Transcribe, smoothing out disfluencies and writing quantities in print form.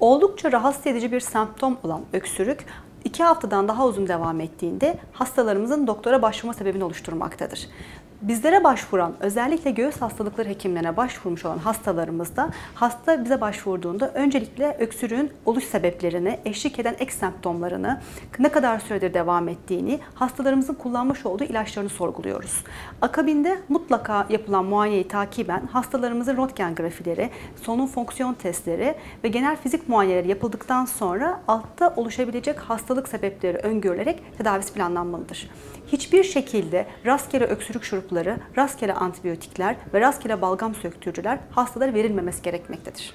Oldukça rahatsız edici bir semptom olan öksürük 2 haftadan daha uzun devam ettiğinde hastalarımızın doktora başvurma sebebini oluşturmaktadır. Bizlere başvuran, özellikle göğüs hastalıkları hekimlerine başvurmuş olan hastalarımızda hasta bize başvurduğunda öncelikle öksürüğün oluş sebeplerini, eşlik eden ek semptomlarını, ne kadar süredir devam ettiğini, hastalarımızın kullanmış olduğu ilaçlarını sorguluyoruz. Akabinde mutlaka yapılan muayeneyi takiben hastalarımızın röntgen grafileri, solunum fonksiyon testleri ve genel fizik muayeneleri yapıldıktan sonra altta oluşabilecek hastalık sebepleri öngörülerek tedavisi planlanmalıdır. Hiçbir şekilde rastgele öksürük şurupları, rastgele antibiyotikler ve rastgele balgam söktürücüler hastalara verilmemesi gerekmektedir.